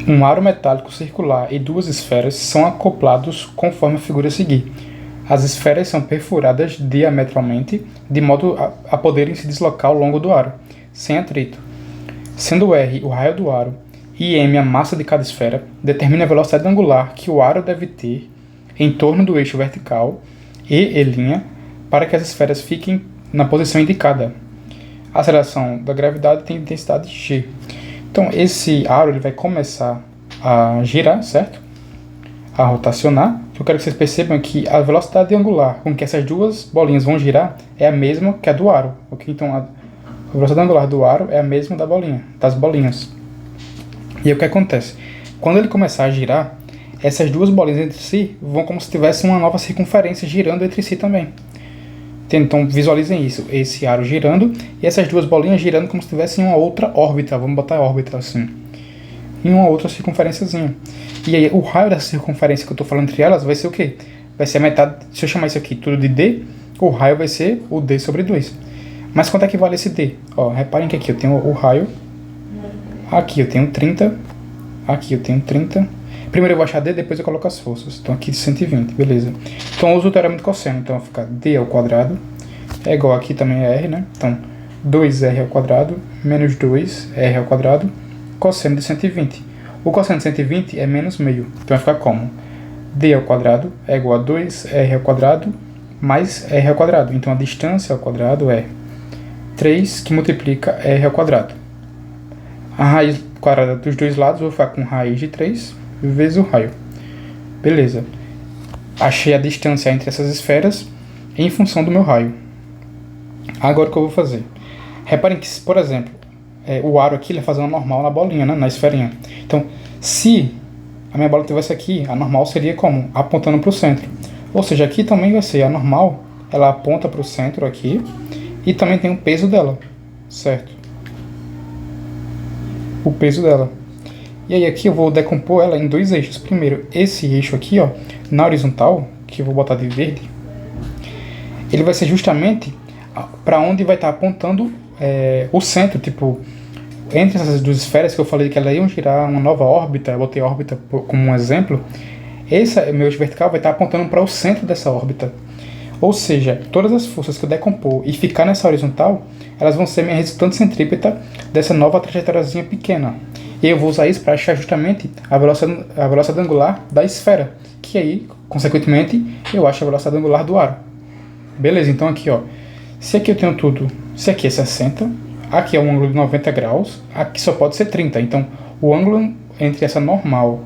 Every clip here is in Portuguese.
Um aro metálico circular e duas esferas são acoplados conforme a figura a seguir. As esferas são perfuradas diametralmente, de modo a poderem se deslocar ao longo do aro, sem atrito. Sendo R o raio do aro e M a massa de cada esfera, determina a velocidade angular que o aro deve ter em torno do eixo vertical E' para que as esferas fiquem na posição indicada. A aceleração da gravidade tem intensidade g. Então, esse aro ele vai começar a girar, certo? A rotacionar. Eu quero que vocês percebam que a velocidade angular com que essas duas bolinhas vão girar é a mesma que a do aro. Okay? Então, a velocidade angular do aro é a mesma das bolinhas. E aí o que acontece? Quando ele começar a girar, essas duas bolinhas entre si vão como se tivesse uma nova circunferência girando entre si também. Então visualizem isso, esse aro girando e essas duas bolinhas girando como se tivessem uma outra órbita, vamos botar órbita assim, em uma outra circunferênciazinha. E aí o raio dessa circunferência que eu estou falando entre elas vai ser o quê? Vai ser a metade, se eu chamar isso aqui tudo de D, o raio vai ser o D sobre 2. Mas quanto é que vale esse D? Ó, reparem que aqui eu tenho o raio, aqui eu tenho 30, aqui eu tenho 30. Primeiro eu vou achar D, depois eu coloco as forças. Então aqui 120, beleza. Então eu uso o teorema de cosseno. Então vai ficar D ao quadrado é igual aqui também é R, né? Então 2R ao quadrado menos 2R ao quadrado cosseno de 120. O cosseno de 120 é menos meio. Então vai ficar como? D ao quadrado é igual a 2R ao quadrado mais R ao quadrado. Então a distância ao quadrado é 3 que multiplica R ao quadrado. A raiz quadrada dos dois lados eu vou ficar com raiz de 3 vezes o raio. Beleza. Achei a distância entre essas esferas em função do meu raio. Agora o que eu vou fazer? Reparem que, por exemplo, o aro aqui ele vai fazer uma normal na bolinha, né? Na esferinha. Então, se a minha bola estivesse aqui, a normal seria como? Apontando para o centro. Ou seja, aqui também vai ser a normal, ela aponta para o centro aqui e também tem o peso dela, certo? O peso dela. E aí aqui eu vou decompor ela em dois eixos. Primeiro, esse eixo aqui, ó, na horizontal, que eu vou botar de verde, ele vai ser justamente para onde vai estar apontando o centro, tipo, entre essas duas esferas que eu falei que elas iam girar uma nova órbita, eu botei órbita como um exemplo, esse meu eixo vertical vai estar apontando para o centro dessa órbita. Ou seja, todas as forças que eu decompor e ficar nessa horizontal, elas vão ser minha resultante centrípeta dessa nova trajetóriazinha pequena. E eu vou usar isso para achar justamente a velocidade angular da esfera, que aí, consequentemente, eu acho a velocidade angular do aro. Beleza, então aqui, ó, se aqui eu tenho tudo, se aqui é 60, aqui é um ângulo de 90 graus, aqui só pode ser 30. Então, o ângulo entre essa normal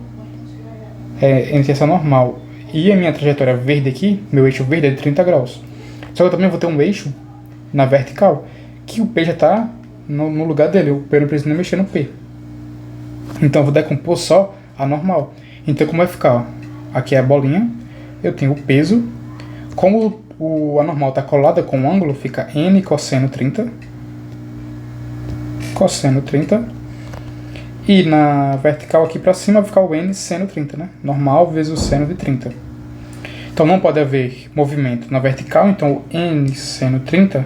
e a minha trajetória verde aqui, meu eixo verde é de 30 graus. Só que eu também vou ter um eixo na vertical, que o P já está no lugar dele, o P não precisa nem mexer no P. Então eu vou decompor só a normal. Então como vai ficar? Ó, aqui é a bolinha, eu tenho o peso, como a normal está colada com o ângulo, fica N cosseno 30, e na vertical aqui para cima vai ficar o N seno 30, né? Normal vezes o seno de 30. Então não pode haver movimento na vertical, então o N seno 30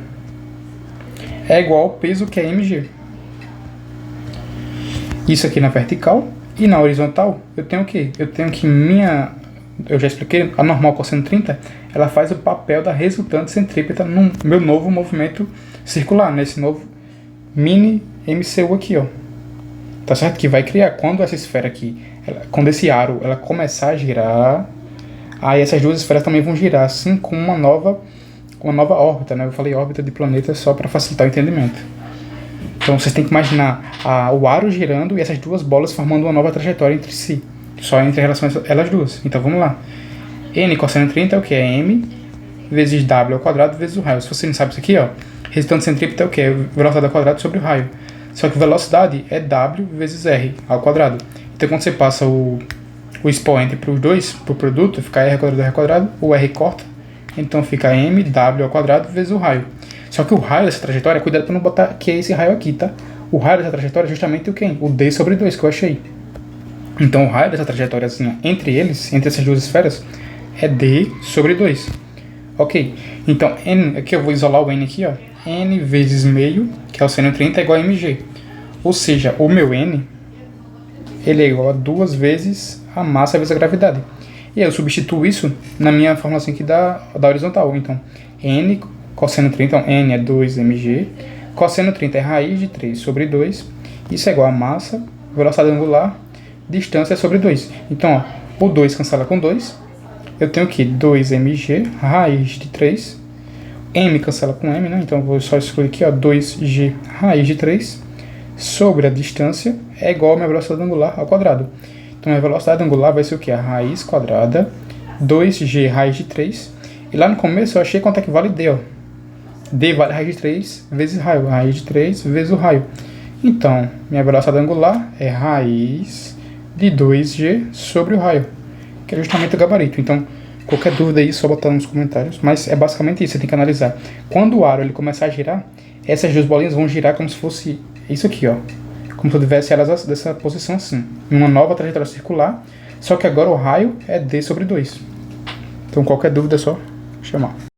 é igual ao peso que é mg. Isso aqui na vertical. E na horizontal, eu tenho o quê? Eu tenho que eu já expliquei, a normal cosseno 30, ela faz o papel da resultante centrípeta no meu novo movimento circular, nesse novo mini MCU aqui, ó. Tá certo? Que vai criar, quando essa esfera aqui, quando esse aro, ela começar a girar, aí essas duas esferas também vão girar, assim, com uma nova órbita, né? Eu falei órbita de planeta só para facilitar o entendimento. Então vocês têm que imaginar o aro girando e essas duas bolas formando uma nova trajetória entre si. Só entre relação a elas duas. Então vamos lá. N cosseno 30 é o que? É M vezes W ao quadrado vezes o raio. Se você não sabe isso aqui, ó, resultante centrípeta é o que? É velocidade ao quadrado sobre o raio. Só que velocidade é W vezes R ao quadrado. Então quando você passa o expoente para os dois, para o produto, fica R ao quadrado, R ao quadrado, o R corta. Então fica M W ao quadrado vezes o raio. Só que o raio dessa trajetória, cuidado para não botar que é esse raio aqui, tá? O raio dessa trajetória é justamente o quê? O D sobre 2 que eu achei. Então o raio dessa trajetória entre essas duas esferas, é D sobre 2. Ok? Então N, aqui eu vou isolar o N aqui, ó. N vezes meio, que é o seno 30, é igual a mg. Ou seja, o meu N ele é igual a 2 vezes a massa vezes a gravidade. E aí eu substituo isso na minha formulação aqui da horizontal. Então, n cosseno 30, então n é 2mg, cosseno 30 é raiz de 3 sobre 2, isso é igual a massa, velocidade angular, distância sobre 2. Então, ó, o 2 cancela com 2, eu tenho aqui 2mg, raiz de 3, m cancela com m, né? Então eu vou só excluir aqui, ó, 2g, raiz de 3, sobre a distância é igual a minha velocidade angular ao quadrado. Então a velocidade angular vai ser o que? A raiz quadrada, 2g raiz de 3. E lá no começo eu achei quanto é que vale d, ó. D vale a raiz de 3 vezes raio. A raiz de 3 vezes o raio. Então, minha velocidade angular é raiz de 2g sobre o raio, que é justamente o gabarito. Então, qualquer dúvida aí, é só botar nos comentários. Mas é basicamente isso, você tem que analisar. Quando o aro ele começar a girar, essas duas bolinhas vão girar como se fosse isso aqui, ó. Como se eu tivesse elas dessa posição assim, em uma nova trajetória circular, só que agora o raio é d sobre 2. Então qualquer dúvida é só chamar.